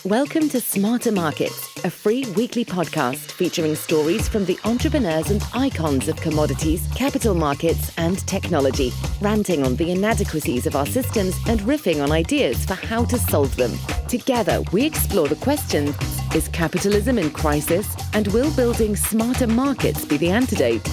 Welcome to Smarter Markets, a free weekly podcast featuring stories from the entrepreneurs and icons of commodities, capital markets, and technology, ranting on the inadequacies of our systems and riffing on ideas for how to solve them. Together, we explore the questions: is capitalism in crisis? And will building smarter markets be the antidote?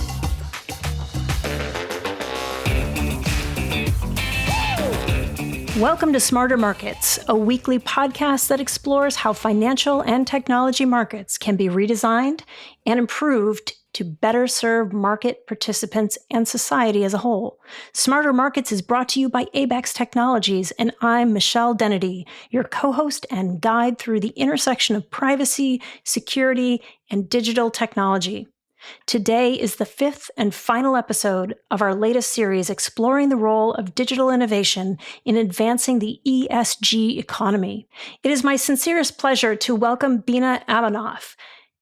Welcome to Smarter Markets, a weekly podcast that explores how financial and technology markets can be redesigned and improved to better serve market participants and society as a whole. Smarter Markets is brought to you by Abex Technologies, and I'm Michelle Dennedy, your co-host and guide through the intersection of privacy, security, and digital technology. Today is the fifth and final episode of our latest series exploring the role of digital innovation in advancing the ESG economy. It is my sincerest pleasure to welcome Beena Ammanath,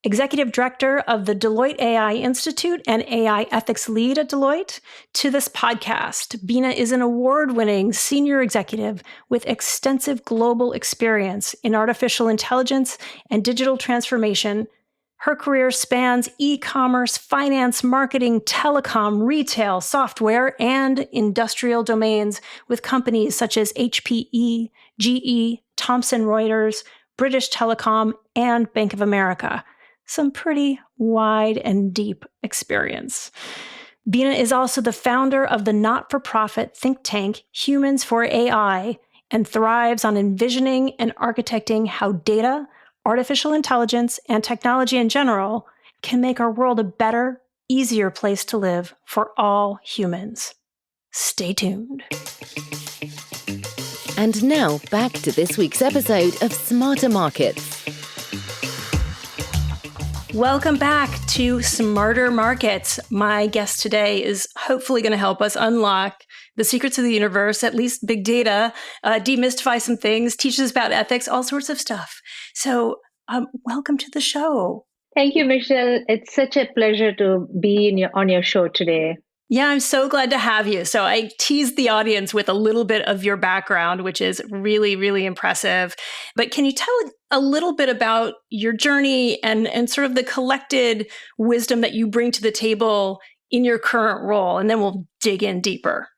Executive Director of the Deloitte AI Institute and AI Ethics Lead at Deloitte, to this podcast. Beena is an award-winning senior executive with extensive global experience in artificial intelligence and digital transformation. Her career spans e-commerce, finance, marketing, telecom, retail, software, and industrial domains with companies such as HPE, GE, Thomson Reuters, British Telecom, and Bank of America. Some pretty wide and deep experience. Beena is also the founder of the not-for-profit think tank Humans for AI and thrives on envisioning and architecting how data, artificial intelligence, and technology in general can make our world a better, easier place to live for all humans. Stay tuned. And now, back to this week's episode of Smarter Markets. Welcome back to Smarter Markets. My guest today is hopefully going to help us unlock the secrets of the universe, at least big data, demystify some things, teach us about ethics, all sorts of stuff. So welcome to the show. Thank you, Michelle. It's such a pleasure to be on your show today. Yeah, I'm so glad to have you. So I teased the audience with a little bit of your background, which is really, really impressive. But can you tell a little bit about your journey and sort of the collected wisdom that you bring to the table in your current role? And then we'll dig in deeper.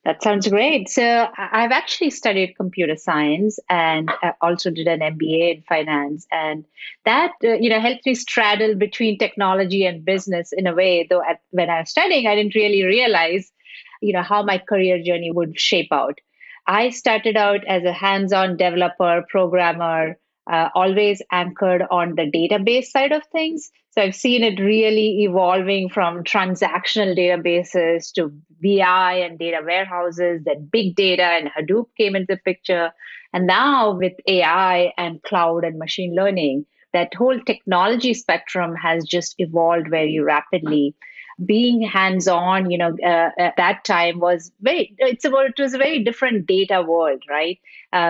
That sounds great. So I've actually studied computer science and also did an MBA in finance. And that, helped me straddle between technology and business in a way, though when I was studying, I didn't really realize, how my career journey would shape out. I started out as a hands-on developer, programmer, always anchored on the database side of things. So I've seen it really evolving from transactional databases to BI and data warehouses, then big data and Hadoop came into the picture. And now with AI and cloud and machine learning, that whole technology spectrum has just evolved very rapidly. Being hands-on, at that time was it was a very different data world, right?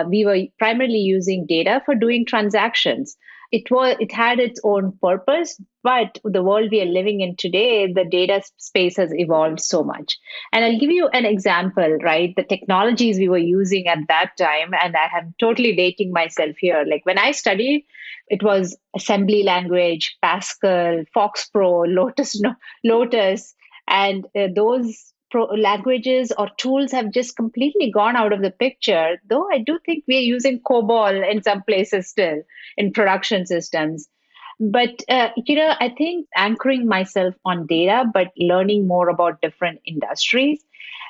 We were primarily using data for doing transactions. It had its own purpose, but the world we are living in today, the data space has evolved so much. And I'll give you an example, right? The technologies we were using at that time, and I am totally dating myself here. Like when I studied, it was assembly language, Pascal, FoxPro, Lotus, and those languages or tools have just completely gone out of the picture, though I do think we're using COBOL in some places still in production systems. But, I think anchoring myself on data, but learning more about different industries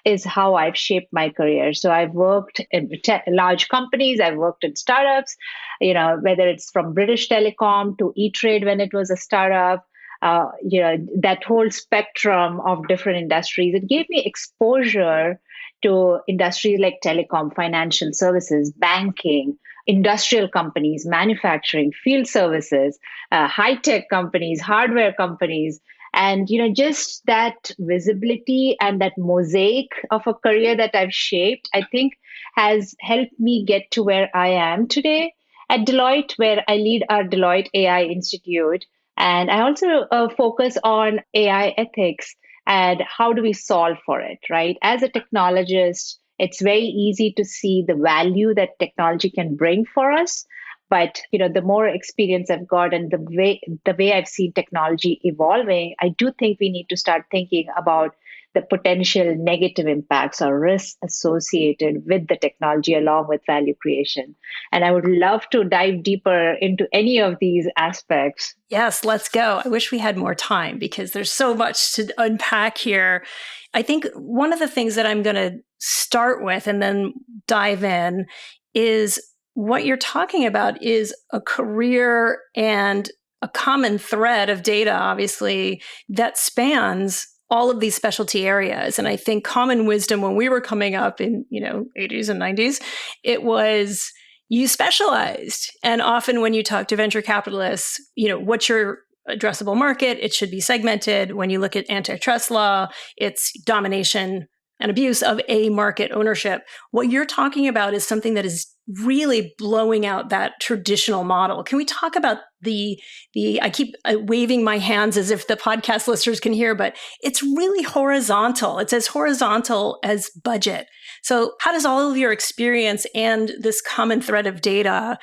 is how I've shaped my career. So I've worked in large companies, I've worked in startups, whether it's from British Telecom to E-Trade when it was a startup, that whole spectrum of different industries. It gave me exposure to industries like telecom, financial services, banking, industrial companies, manufacturing, field services, high-tech companies, hardware companies. And, just that visibility and that mosaic of a career that I've shaped, I think has helped me get to where I am today at Deloitte, where I lead our Deloitte AI Institute. And I also focus on AI ethics and how do we solve for it, right? As a technologist, it's very easy to see the value that technology can bring for us. But the more experience I've got and the way I've seen technology evolving, I do think we need to start thinking about the potential negative impacts or risks associated with the technology along with value creation. And I would love to dive deeper into any of these aspects. Yes, let's go. I wish we had more time because there's so much to unpack here. I think one of the things that I'm going to start with and then dive in is what you're talking about is a career and a common thread of data, obviously, that spans all of these specialty areas. And I think common wisdom when we were coming up in, 80s and 90s, it was you specialized. And often when you talk to venture capitalists, what's your addressable market? It should be segmented. When you look at antitrust law, it's domination and abuse of a market ownership. What you're talking about is something that is really blowing out that traditional model. Can we talk about I keep waving my hands as if the podcast listeners can hear, but it's really horizontal. It's as horizontal as budget. So how does all of your experience and this common thread of data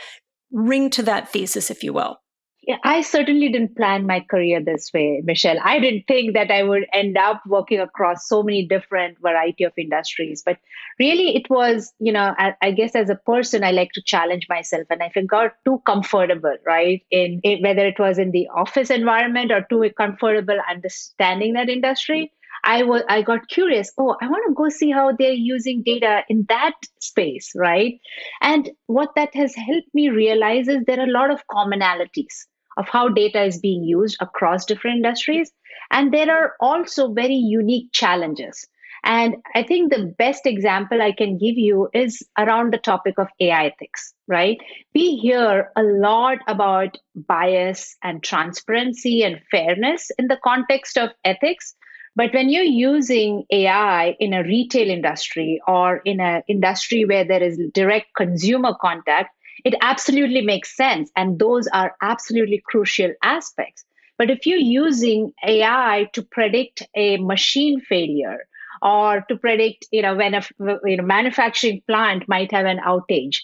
ring to that thesis, if you will? Yeah, I certainly didn't plan my career this way, Michelle. I didn't think that I would end up working across so many different variety of industries. But really, it was, I guess as a person, I like to challenge myself. And if I got too comfortable, right, in whether it was in the office environment or too comfortable understanding that industry, I got curious. Oh, I want to go see how they're using data in that space, right? And what that has helped me realize is there are a lot of commonalities of how data is being used across different industries. And there are also very unique challenges. And I think the best example I can give you is around the topic of AI ethics, right? We hear a lot about bias and transparency and fairness in the context of ethics. But when you're using AI in a retail industry or in an industry where there is direct consumer contact, it absolutely makes sense. And those are absolutely crucial aspects. But if you're using AI to predict a machine failure or to predict, when a manufacturing plant might have an outage,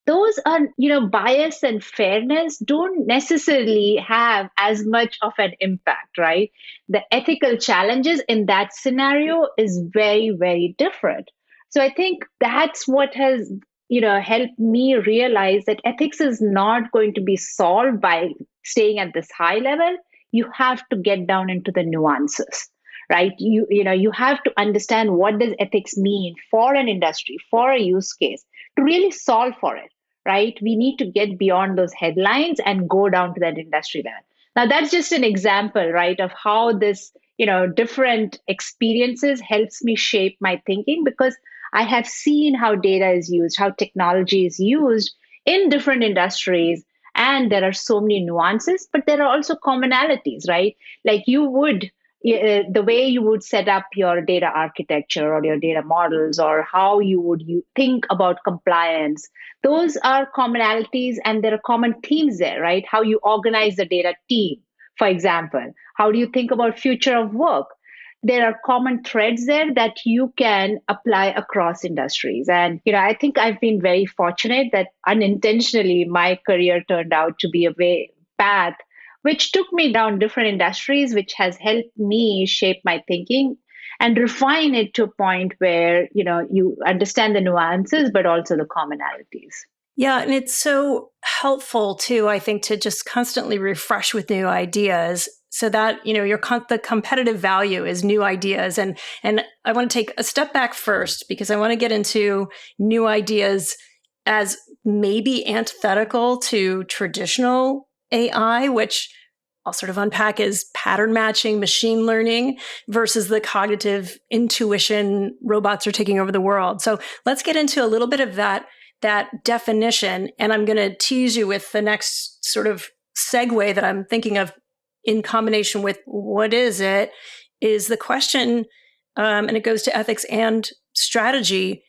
those are, bias and fairness don't necessarily have as much of an impact, right? The ethical challenges in that scenario is very, very different. So I think that's what has helped me realize that ethics is not going to be solved by staying at this high level. You have to get down into the nuances, right? You have to understand what does ethics mean for an industry, for a use case, to really solve for it, right? We need to get beyond those headlines and go down to that industry level. Now that's just an example, right, of how this different experiences helps me shape my thinking, because I have seen how data is used, how technology is used in different industries. And there are so many nuances, but there are also commonalities, right? Like the way you would set up your data architecture or your data models, or how you think about compliance, those are commonalities, and there are common themes there, right? How you organize the data team, for example. How do you think about future of work? There are common threads there that you can apply across industries. And, I think I've been very fortunate that unintentionally my career turned out to be a path which took me down different industries, which has helped me shape my thinking and refine it to a point where, you understand the nuances, but also the commonalities. Yeah, and it's so helpful too, I think, to just constantly refresh with new ideas so that, the competitive value is new ideas. And I want to take a step back first because I want to get into new ideas as maybe antithetical to traditional AI, which I'll sort of unpack as pattern matching, machine learning versus the cognitive intuition, robots are taking over the world. So let's get into a little bit of that definition. And I'm going to tease you with the next sort of segue that I'm thinking of in combination with what is it, is the question, and it goes to ethics and strategy,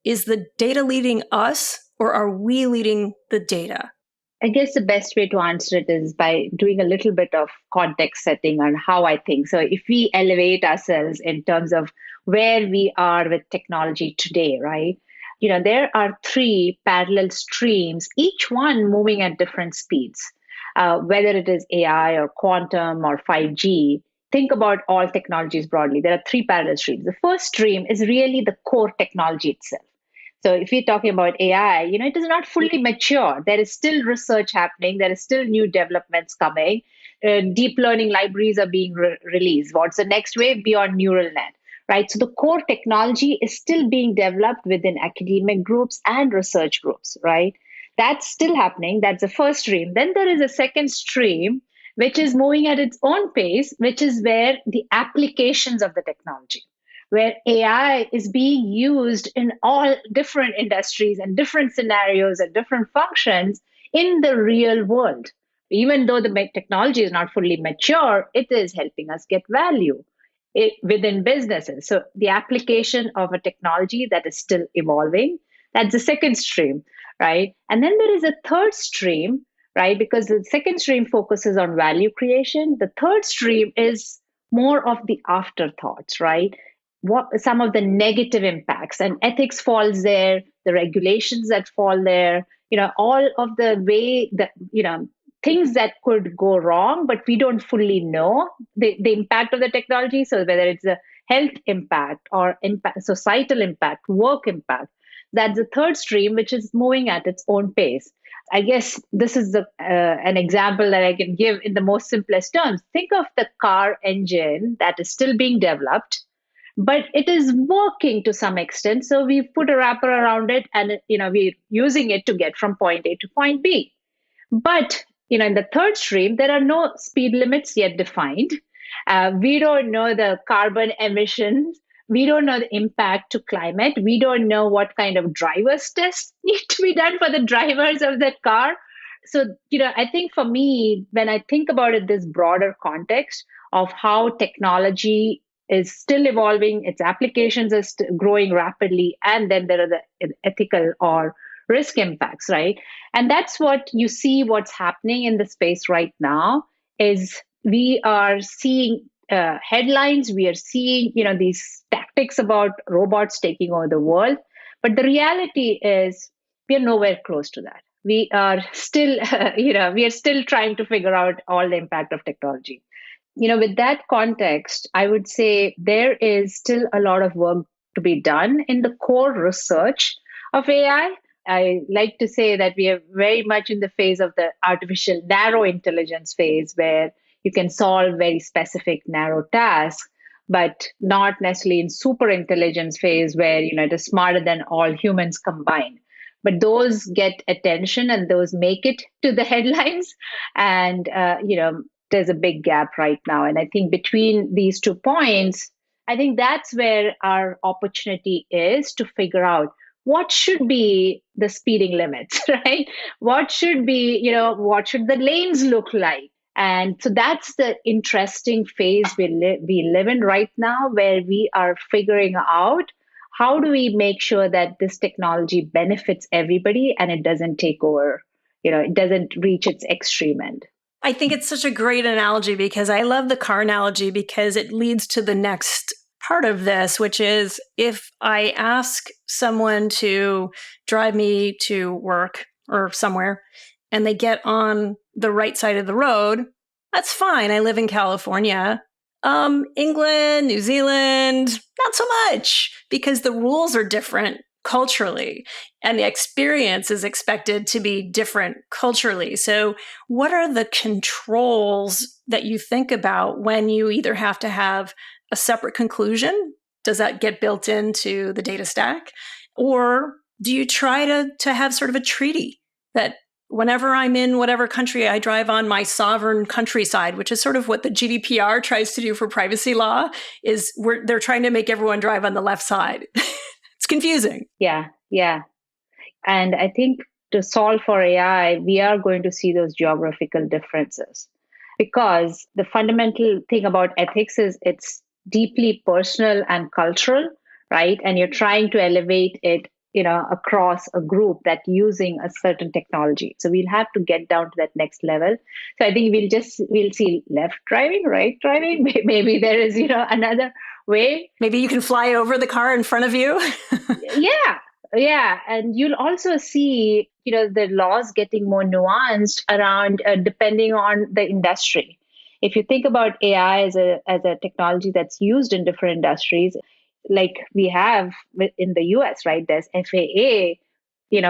is the data leading us or are we leading the data? I guess the best way to answer it is by doing a little bit of context setting on how I think. So if we elevate ourselves in terms of where we are with technology today, right? there are three parallel streams, each one moving at different speeds. Whether it is AI or quantum or 5G, think about all technologies broadly. There are three parallel streams. The first stream is really the core technology itself. So if you're talking about AI, it is not fully mature. There is still research happening. There is still new developments coming. Deep learning libraries are being released. What's the next wave beyond neural net? Right. So the core technology is still being developed within academic groups and research groups. Right. That's still happening. That's the first stream. Then there is a second stream, which is moving at its own pace, which is where the applications of the technology, where AI is being used in all different industries and different scenarios and different functions in the real world. Even though the technology is not fully mature, it is helping us get value within businesses. So the application of a technology that is still evolving, that's the second stream, right? And then there is a third stream, right? Because the second stream focuses on value creation. The third stream is more of the afterthoughts, right? What some of the negative impacts, and ethics falls there, the regulations that fall there, all of the way that, things that could go wrong, but we don't fully know the impact of the technology. So whether it's a health impact or impact, societal impact, work impact, that's the third stream, which is moving at its own pace. I guess this is an example that I can give in the most simplest terms. Think of the car engine that is still being developed, but it is working to some extent. So we've put a wrapper around it, and we're using it to get from point A to point B. But in the third stream, there are no speed limits yet defined. We don't know the carbon emissions. We don't know the impact to climate. We don't know what kind of driver's tests need to be done for the drivers of that car. So, I think for me, when I think about it, this broader context of how technology is still evolving, its applications are growing rapidly, and then there are the ethical or risk impacts, right? And that's what you see what's happening in the space right now is we are seeing headlines, we are seeing, these tactics about robots taking over the world. But the reality is we are nowhere close to that. We are still, we are still trying to figure out all the impact of technology. With that context, I would say there is still a lot of work to be done in the core research of AI. I like to say that we are very much in the phase of the artificial narrow intelligence phase, where you can solve very specific narrow tasks, but not necessarily in super intelligence phase where it is smarter than all humans combined. But those get attention and those make it to the headlines. And there's a big gap right now. And I think between these 2 points, I think that's where our opportunity is to figure out what should be the speeding limits, right? What should be, what should the lanes look like? And so that's the interesting phase we live in right now, where we are figuring out how do we make sure that this technology benefits everybody and it doesn't take over, it doesn't reach its extreme end. I think it's such a great analogy because I love the car analogy because it leads to the next part of this, which is if I ask someone to drive me to work or somewhere and they get on the right side of the road, that's fine. I live in California. England, New Zealand, not so much because the rules are different culturally and the experience is expected to be different culturally. So what are the controls that you think about when you either have to have a separate conclusion? Does that get built into the data stack? Or do you try to have sort of a treaty that whenever I'm in whatever country, I drive on my sovereign countryside, which is sort of what the GDPR tries to do for privacy law, is they're trying to make everyone drive on the left side. It's confusing. Yeah. And I think to solve for AI, we are going to see those geographical differences because the fundamental thing about ethics is it's deeply personal and cultural, right? And you're trying to elevate it across a group that using a certain technology. So we'll have to get down to that next level. So I think we'll see left driving, right driving. Maybe there is, another way. Maybe you can fly over the car in front of you. Yeah. Yeah, and you'll also see, the laws getting more nuanced around depending on the industry. If you think about AI as a technology that's used in different industries, like we have in the US, right? There's FAA,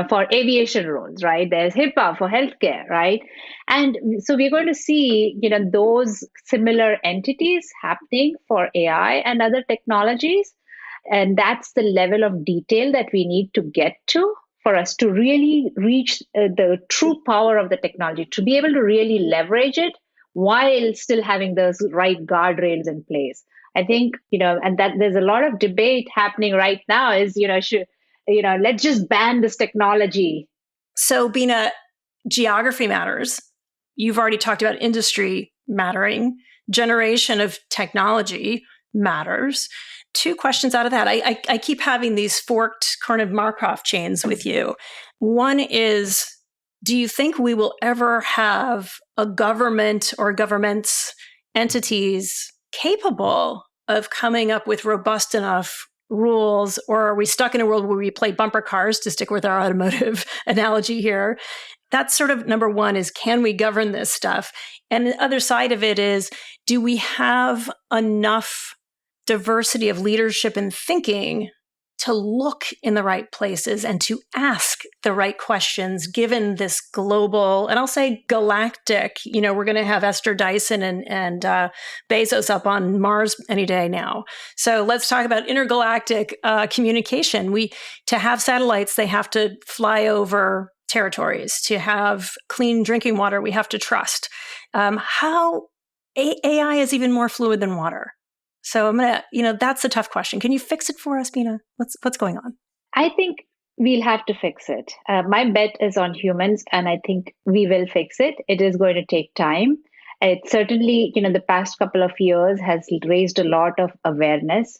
for aviation rules, right? There's HIPAA for healthcare, right? And so we're going to see, those similar entities happening for AI and other technologies, and that's the level of detail that we need to get to for us to really reach the true power of the technology, to be able to really leverage it while still having those right guardrails in place. I think, and that there's a lot of debate happening right now is, let's just ban this technology. So, Beena, geography matters. You've already talked about industry mattering. Generation of technology matters. Two questions out of that. I keep having these forked kind of Markov chains with you. One is, do you think we will ever have a government or governments, entities capable of coming up with robust enough rules, or are we stuck in a world where we play bumper cars, to stick with our automotive analogy here? That's sort of number one, is can we govern this stuff? And the other side of it is, do we have enough diversity of leadership and thinking to look in the right places and to ask the right questions, given this global, and I'll say galactic, we're going to have Esther Dyson and Bezos up on Mars any day now. So let's talk about intergalactic communication. To have satellites, they have to fly over territories. To have clean drinking water, we have to trust. How AI is even more fluid than water. So I'm going to, that's a tough question. Can you fix it for us, Beena? What's going on? I think we'll have to fix it. My bet is on humans, and I think we will fix it. It is going to take time. It certainly, the past couple of years has raised a lot of awareness.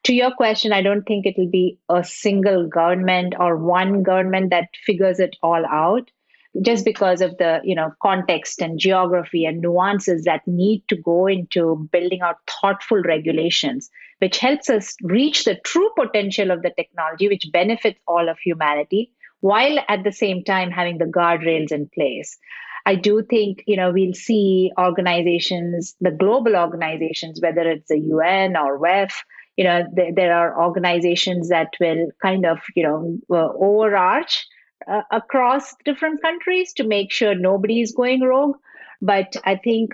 To your question, I don't think it will be a single government or one government that figures it all out, just because of the context and geography and nuances that need to go into building out thoughtful regulations, which helps us reach the true potential of the technology, which benefits all of humanity, while at the same time having the guardrails in place. I do think, we'll see organizations, the global organizations, whether it's the UN or WEF, there are organizations that will kind of, overarch across different countries to make sure nobody is going rogue. But I think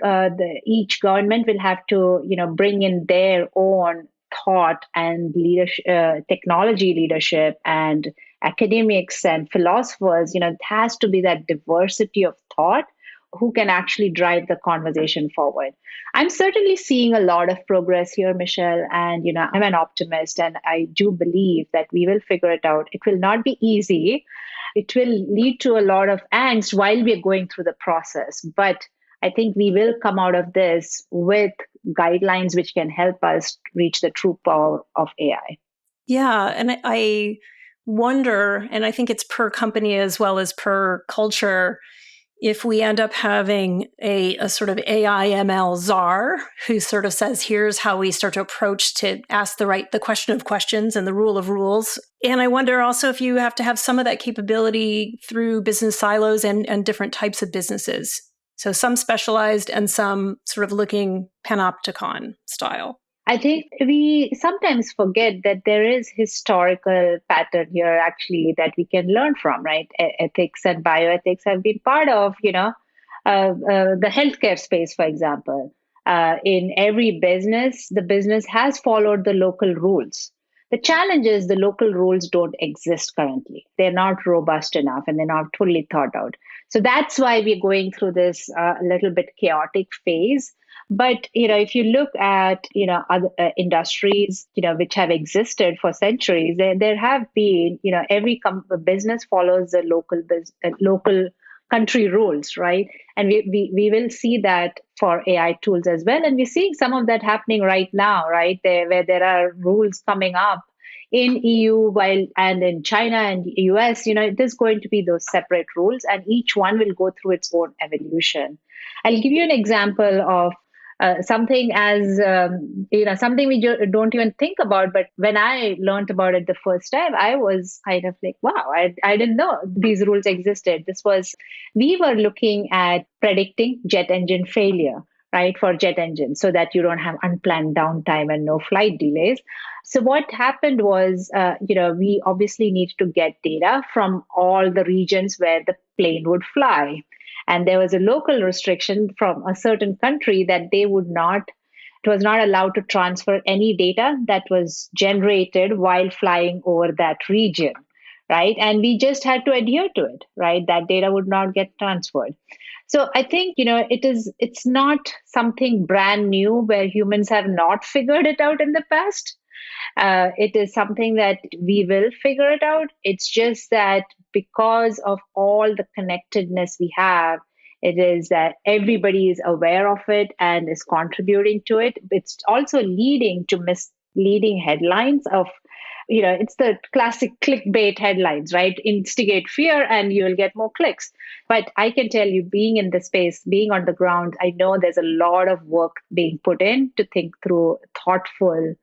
each government will have to, bring in their own thought and leadership, technology leadership, and academics and philosophers. It has to be that diversity of thought who can actually drive the conversation forward. I'm certainly seeing a lot of progress here, Michelle, and I'm an optimist, and I do believe that we will figure it out. It will not be easy. It will lead to a lot of angst while we're going through the process, but I think we will come out of this with guidelines which can help us reach the true power of AI. Yeah, and I wonder, and I think it's per company as well as per culture, if we end up having a sort of AI ML czar who sort of says, here's how we start to approach to ask the question of questions and the rule of rules. And I wonder also if you have to have some of that capability through business silos and different types of businesses. So some specialized and some sort of looking panopticon style. I think we sometimes forget that there is historical pattern here actually that we can learn from, right? Ethics and bioethics have been part of, the healthcare space, for example. In every business, the business has followed the local rules. The challenge is the local rules don't exist currently. They're not robust enough and they're not fully thought out. So that's why we're going through this little bit chaotic phase. But if you look at other industries which have existed for centuries, there have been every business follows the local country rules, right? And we will see that for AI tools as well, and we're seeing some of that happening right now, right? Where there are rules coming up in EU and in China and US, it is going to be those separate rules, and each one will go through its own evolution. I'll give you an example of Something as something we don't even think about. But when I learned about it the first time, I was kind of like, wow, I didn't know these rules existed. We were looking at predicting jet engine failure, right, for jet engines, so that you don't have unplanned downtime and no flight delays. So what happened was, we obviously need to get data from all the regions where the plane would fly. And there was a local restriction from a certain country that it was not allowed to transfer any data that was generated while flying over that region, right? And we just had to adhere to it, right? That data would not get transferred. So I think, it's not something brand new where humans have not figured it out in the past. It is something that we will figure it out. It's just that because of all the connectedness we have, it is that everybody is aware of it and is contributing to it. It's also leading to misleading headlines of, it's the classic clickbait headlines, right? Instigate fear and you will get more clicks. But I can tell you, being in the space, being on the ground, I know there's a lot of work being put in to think through thoughtful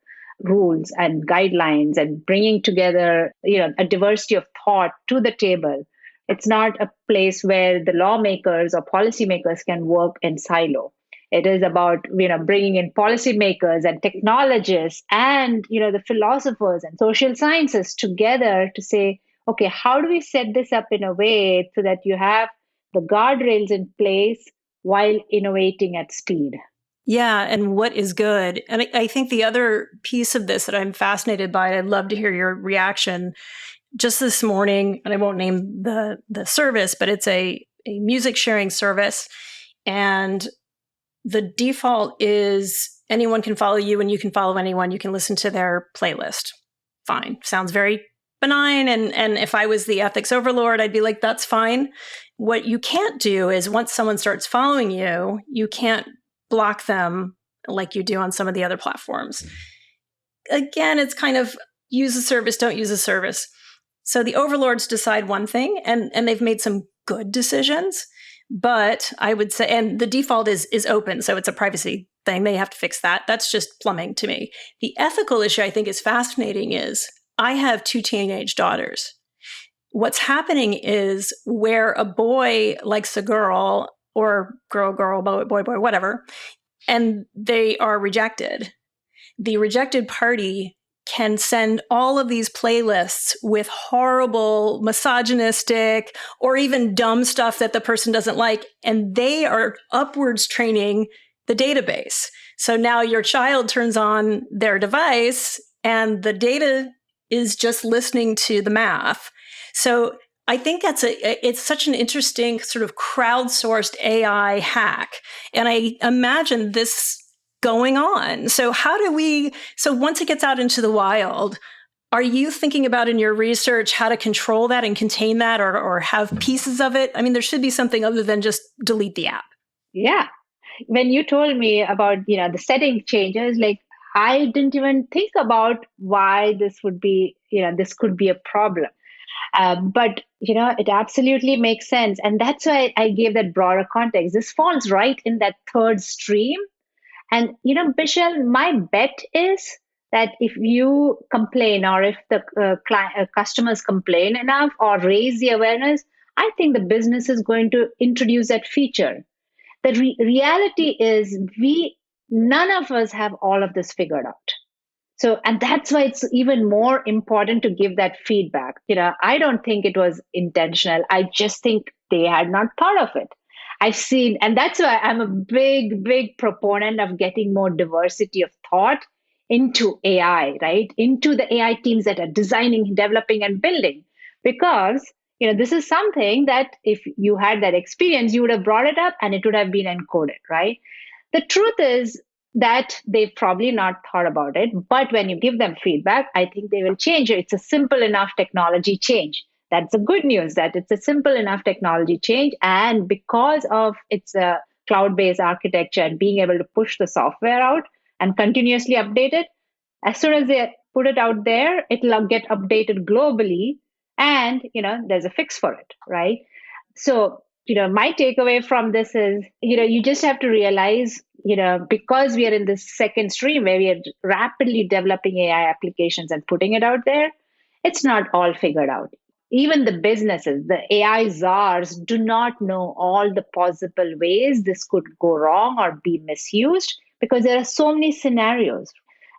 rules and guidelines and bringing together a diversity of thought to the table. It's not a place where the lawmakers or policymakers can work in silo. It is about bringing in policymakers and technologists and the philosophers and social sciences together to say, okay, how do we set this up in a way so that you have the guardrails in place while innovating at speed? Yeah, and what is good? And I think the other piece of this that I'm fascinated by, and I'd love to hear your reaction. Just this morning, and I won't name the service, but it's a music sharing service. And the default is anyone can follow you and you can follow anyone. You can listen to their playlist. Fine. Sounds very benign. And if I was the ethics overlord, I'd be like, that's fine. What you can't do is once someone starts following you, you can't block them like you do on some of the other platforms. Again, it's kind of use a service, don't use a service. So the overlords decide one thing, and they've made some good decisions. But I would say, and the default is open, so it's a privacy thing. They have to fix that. That's just plumbing to me. The ethical issue I think is fascinating is I have 2 teenage daughters. What's happening is where a boy likes a girl, or girl, boy, whatever, and they are rejected. The rejected party can send all of these playlists with horrible, misogynistic, or even dumb stuff that the person doesn't like, and they are upwards training the database. So now your child turns on their device, and the data is just listening to the math. So I think it's such an interesting sort of crowdsourced AI hack. And I imagine this going on. So so once it gets out into the wild, are you thinking about in your research how to control that and contain that or have pieces of it? I mean, there should be something other than just delete the app. Yeah. When you told me about, the setting changes, like I didn't even think about why this would be, this could be a problem. But it absolutely makes sense. And that's why I gave that broader context. This falls right in that third stream. And, Bishal, my bet is that if you complain or if the customers complain enough or raise the awareness, I think the business is going to introduce that feature. The reality is none of us have all of this figured out. So, and that's why it's even more important to give that feedback. I don't think it was intentional. I just think they had not thought of it. I've seen, and that's why I'm a big proponent of getting more diversity of thought into AI, right? Into the AI teams that are designing, developing, and building. Because, this is something that if you had that experience, you would have brought it up and it would have been encoded, right? The truth is, that they've probably not thought about it. But when you give them feedback, I think they will change it. It's a simple enough technology change. That's the good news, that it's a simple enough technology change. And because of its a cloud-based architecture and being able to push the software out and continuously update it, as soon as they put it out there, it'll get updated globally. And, there's a fix for it, right? So my takeaway from this is, you just have to realize, because we are in this second stream where we are rapidly developing AI applications and putting it out there, it's not all figured out. Even the businesses, the AI czars, do not know all the possible ways this could go wrong or be misused because there are so many scenarios.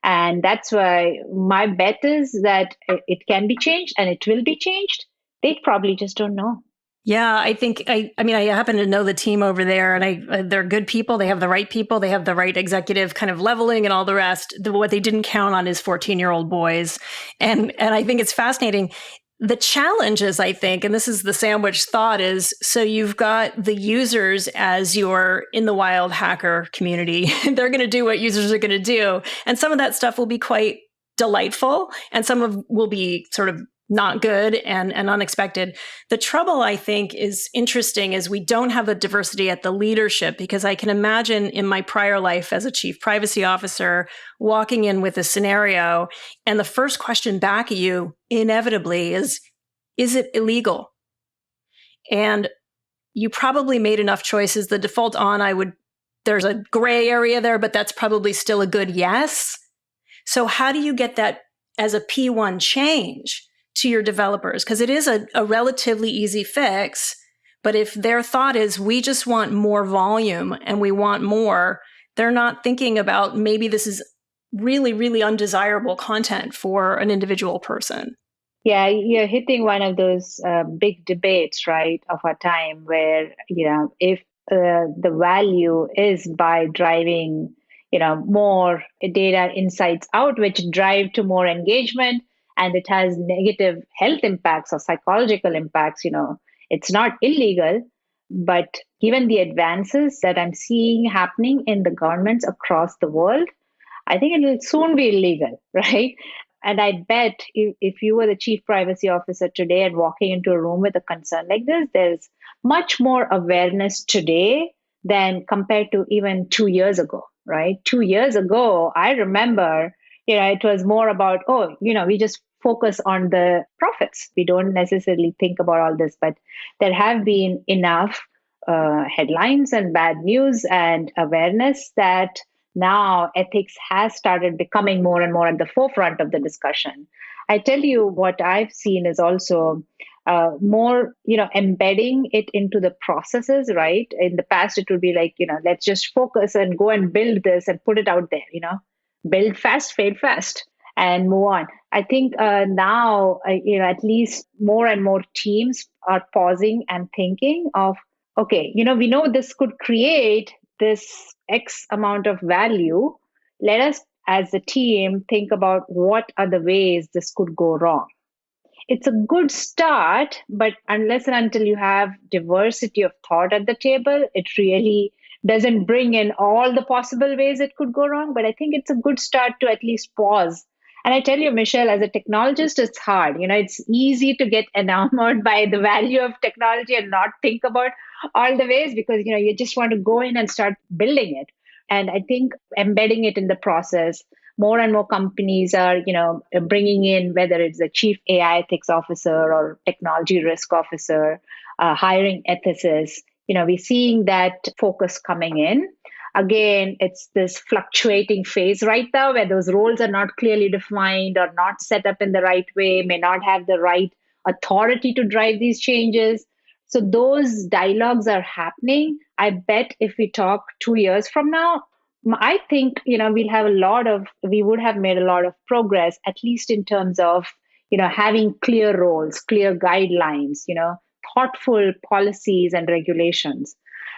And that's why my bet is that it can be changed and it will be changed. They probably just don't know. Yeah, I think I happen to know the team over there, and they're good people. They have the right people. They have the right executive kind of leveling and all the rest. What they didn't count on is 14-year-old boys, and I think it's fascinating. The challenge is, I think, and this is the sandwich thought, is so you've got the users as your in the wild hacker community. They're going to do what users are going to do, and some of that stuff will be quite delightful, and will be sort of not good and unexpected. The trouble, I think, is interesting is we don't have the diversity at the leadership, because I can imagine in my prior life as a chief privacy officer walking in with a scenario, and the first question back at you inevitably is it illegal? And you probably made enough choices. The default there's a gray area there, but that's probably still a good yes. So how do you get that as a P1 change to your developers? Because it is a relatively easy fix, but if their thought is we just want more volume and we want more, they're not thinking about maybe this is really, really undesirable content for an individual person. Yeah, you're hitting one of those big debates, right, of our time where, if the value is by driving, more data insights out, which drive to more engagement, and it has negative health impacts or psychological impacts, it's not illegal. But given the advances that I'm seeing happening in the governments across the world, I think it will soon be illegal, right? And I bet if you were the chief privacy officer today and walking into a room with a concern like this, there's much more awareness today than compared to even 2 years ago, right? 2 years ago, I remember, it was more about, we just focus on the profits. We don't necessarily think about all this, but there have been enough headlines and bad news and awareness that now ethics has started becoming more and more at the forefront of the discussion. I tell you, what I've seen is also more, embedding it into the processes, right? In the past, it would be like, let's just focus and go and build this and put it out there, build fast, fail fast, and move on. I think now, at least more and more teams are pausing and thinking of, okay, we know this could create this X amount of value. Let us, as a team, think about what are the ways this could go wrong. It's a good start, but unless and until you have diversity of thought at the table, it really doesn't bring in all the possible ways it could go wrong. But I think it's a good start to at least pause. And I tell you, Michelle, as a technologist, it's hard. It's easy to get enamored by the value of technology and not think about all the ways, because, you just want to go in and start building it. And I think embedding it in the process, more and more companies are, bringing in, whether it's a chief AI ethics officer or technology risk officer, hiring ethicists. We're seeing that focus coming in. Again, it's this fluctuating phase right now where those roles are not clearly defined or not set up in the right way, may not have the right authority to drive these changes. So those dialogues are happening. I bet if we talk 2 years from now, I think, we would have made a lot of progress, at least in terms of, having clear roles, clear guidelines, thoughtful policies and regulations.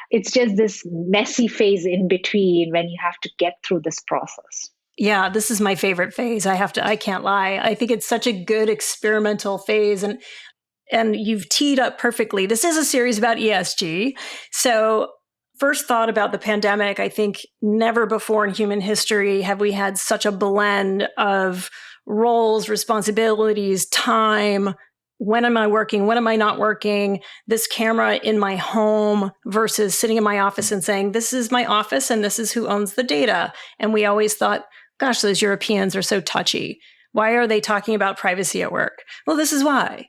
It's just this messy phase in between when you have to get through this process. Yeah, this is my favorite phase. I can't lie. I think it's such a good experimental phase. And you've teed up perfectly. This is a series about ESG. So first thought about the pandemic, I think never before in human history have we had such a blend of roles, responsibilities, time. When am I working? When am I not working? This camera in my home versus sitting in my office and saying, this is my office and this is who owns the data. And we always thought, gosh, those Europeans are so touchy. Why are they talking about privacy at work? Well, this is why.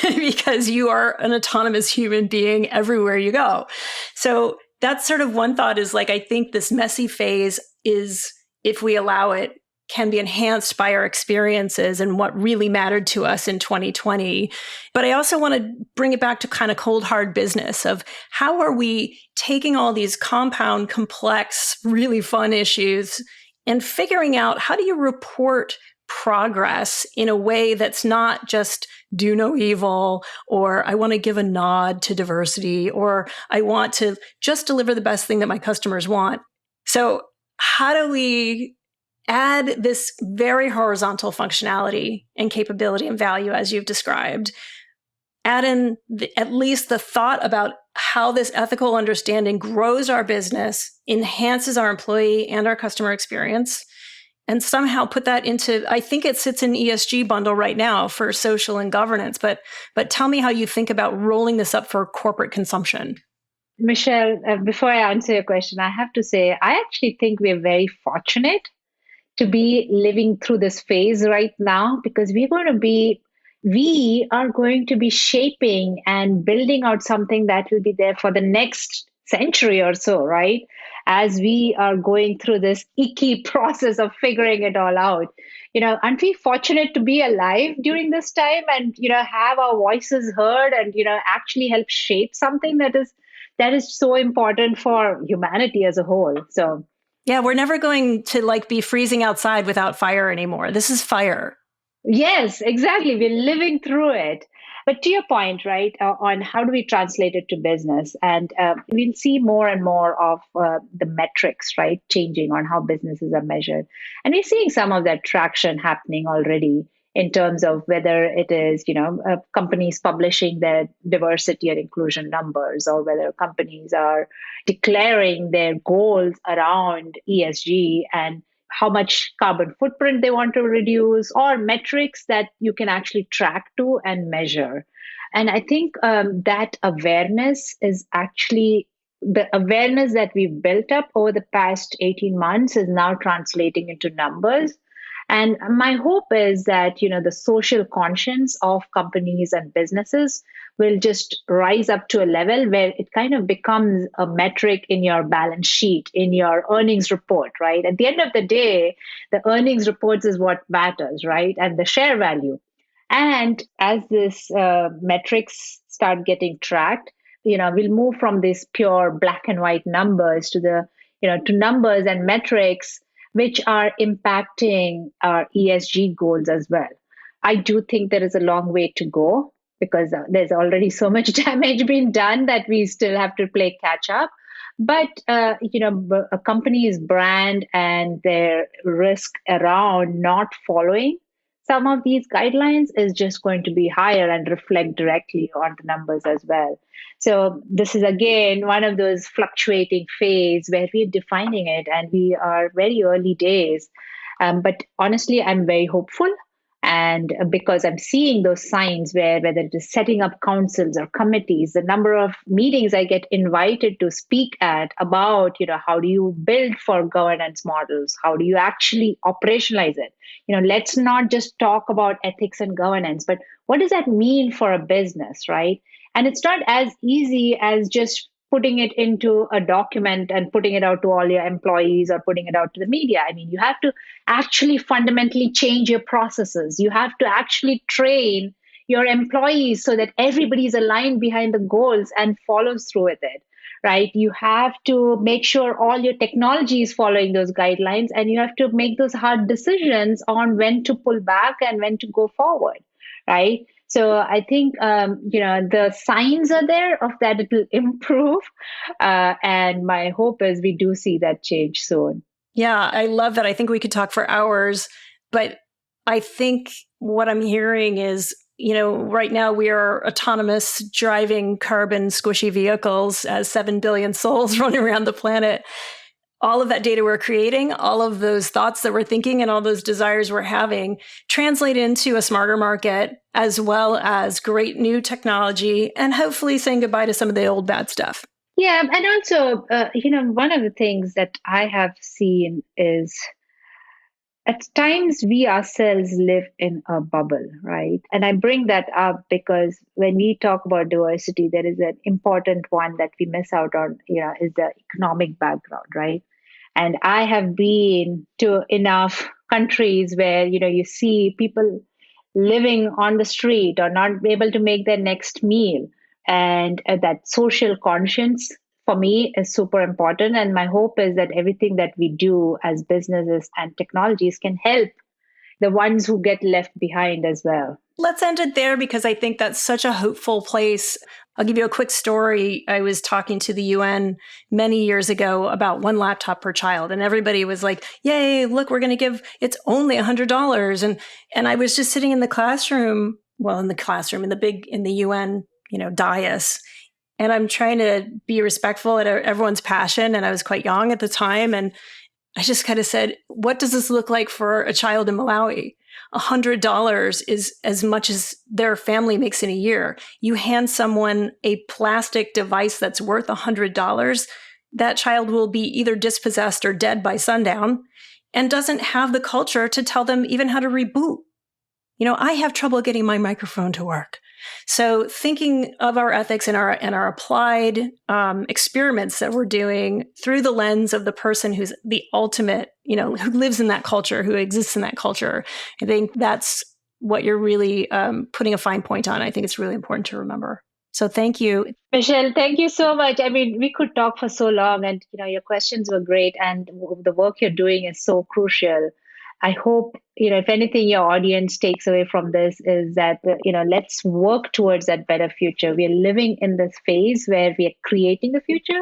Because you are an autonomous human being everywhere you go. So that's sort of one thought is like, I think this messy phase is, if we allow it, can be enhanced by our experiences and what really mattered to us in 2020. But I also want to bring it back to kind of cold, hard business of how are we taking all these compound, complex, really fun issues and figuring out how do you report progress in a way that's not just do no evil, or I want to give a nod to diversity, or I want to just deliver the best thing that my customers want. So how do we add this very horizontal functionality and capability and value as you've described, add in at least the thought about how this ethical understanding grows our business, enhances our employee and our customer experience, and somehow put that into, I think it sits in ESG bundle right now for social and governance, but tell me how you think about rolling this up for corporate consumption. Michelle, before I answer your question, I have to say, I actually think we're very fortunate to be living through this phase right now, because we are going to be shaping and building out something that will be there for the next century or so, right? As we are going through this icky process of figuring it all out. Aren't we fortunate to be alive during this time and, have our voices heard and, actually help shape something that is so important for humanity as a whole. So yeah, we're never going to be freezing outside without fire anymore. This is fire. Yes, exactly. We're living through it. But to your point, right, on how do we translate it to business? And we'll see more and more of the metrics, right, changing on how businesses are measured. And we're seeing some of that traction happening already in terms of whether it is, companies publishing their diversity and inclusion numbers, or whether companies are declaring their goals around ESG and how much carbon footprint they want to reduce, or metrics that you can actually track to and measure. And I think that awareness is actually the awareness that we've built up over the past 18 months is now translating into numbers. And my hope is that, the social conscience of companies and businesses will just rise up to a level where it kind of becomes a metric in your balance sheet, in your earnings report, right? At the end of the day, the earnings reports is what matters, right? And the share value. And as this metrics start getting tracked, we'll move from these pure black and white numbers to to numbers and metrics which are impacting our ESG goals as well. I do think there is a long way to go, because there's already so much damage being done that we still have to play catch up. But a company's brand and their risk around not following some of these guidelines is just going to be higher and reflect directly on the numbers as well. So this is again one of those fluctuating phase where we're defining it, and we are very early days. But honestly, I'm very hopeful. And because I'm seeing those signs where whether it is setting up councils or committees, the number of meetings I get invited to speak at about, how do you build for governance models? How do you actually operationalize it? Let's not just talk about ethics and governance, but what does that mean for a business, right? And it's not as easy as just putting it into a document and putting it out to all your employees or putting it out to the media. I mean, you have to actually fundamentally change your processes. You have to actually train your employees so that everybody's aligned behind the goals and follows through with it, right? You have to make sure all your technology is following those guidelines, and you have to make those hard decisions on when to pull back and when to go forward, right? So I think, the signs are there of that it will improve. And my hope is we do see that change soon. Yeah, I love that. I think we could talk for hours, but I think what I'm hearing is, right now we are autonomous driving carbon squishy vehicles as 7 billion souls running around the planet. All of that data we're creating, all of those thoughts that we're thinking and all those desires we're having translate into a smarter market, as well as great new technology, and hopefully saying goodbye to some of the old bad stuff. Yeah. And also, one of the things that I have seen is at times we ourselves live in a bubble, right? And I bring that up because when we talk about diversity, there is an important one that we miss out on, is the economic background, right? And I have been to enough countries where, you see people living on the street or not able to make their next meal. And that social conscience for me is super important. And my hope is that everything that we do as businesses and technologies can help the ones who get left behind as well. Let's end it there because I think that's such a hopeful place. I'll give you a quick story. I was talking to the UN many years ago about one laptop per child, and everybody was like, yay, look, we're going to give, it's only $100. And I was just sitting in the classroom, in the UN, dais. And I'm trying to be respectful at everyone's passion. And I was quite young at the time. And I just kind of said, what does this look like for a child in Malawi? $100 is as much as their family makes in a year. You hand someone a plastic device that's worth $100, that child will be either dispossessed or dead by sundown and doesn't have the culture to tell them even how to reboot. I have trouble getting my microphone to work. So thinking of our ethics and our applied experiments that we're doing through the lens of the person who's the ultimate, who lives in that culture, who exists in that culture, I think that's what you're really putting a fine point on. I think it's really important to remember. So thank you. Michelle, thank you so much. I mean, we could talk for so long and, your questions were great and the work you're doing is so crucial. I hope, if anything, your audience takes away from this is that, let's work towards that better future. We are living in this phase where we are creating the future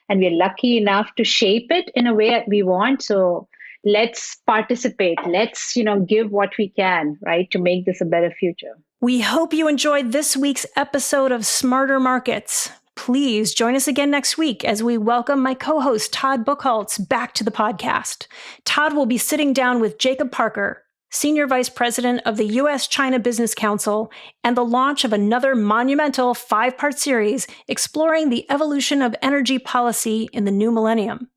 and we're lucky enough to shape it in a way that we want. So let's participate. Let's, give what we can, right, to make this a better future. We hope you enjoyed this week's episode of Smarter Markets. Please join us again next week as we welcome my co-host Todd Buchholz back to the podcast. Todd will be sitting down with Jacob Parker, Senior Vice President of the U.S.-China Business Council, and the launch of another monumental 5-part series exploring the evolution of energy policy in the new millennium.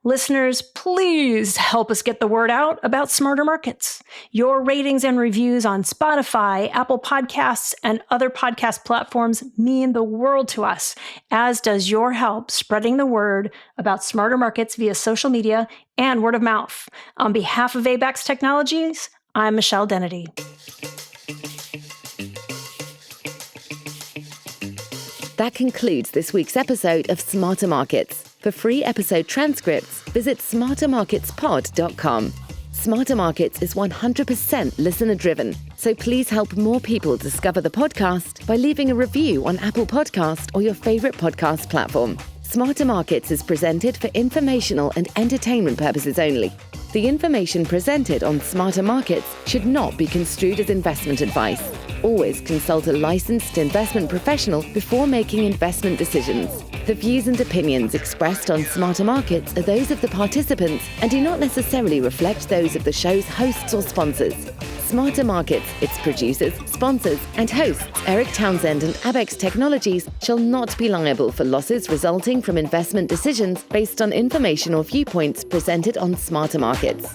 Listeners, please help us get the word out about Smarter Markets. Your ratings and reviews on Spotify, Apple Podcasts, and other podcast platforms mean the world to us, as does your help spreading the word about Smarter Markets via social media and word of mouth. On behalf of ABAX Technologies, I'm Michelle Dennedy. That concludes this week's episode of Smarter Markets. For free episode transcripts, visit smartermarketspod.com. Smarter Markets is 100% listener-driven, so please help more people discover the podcast by leaving a review on Apple Podcast or your favorite podcast platform. Smarter Markets is presented for informational and entertainment purposes only. The information presented on Smarter Markets should not be construed as investment advice. Always consult a licensed investment professional before making investment decisions. The views and opinions expressed on Smarter Markets are those of the participants and do not necessarily reflect those of the show's hosts or sponsors. Smarter Markets, its producers, sponsors, and hosts, Eric Townsend and ABAX Technologies, shall not be liable for losses resulting from investment decisions based on information or viewpoints presented on Smarter Markets.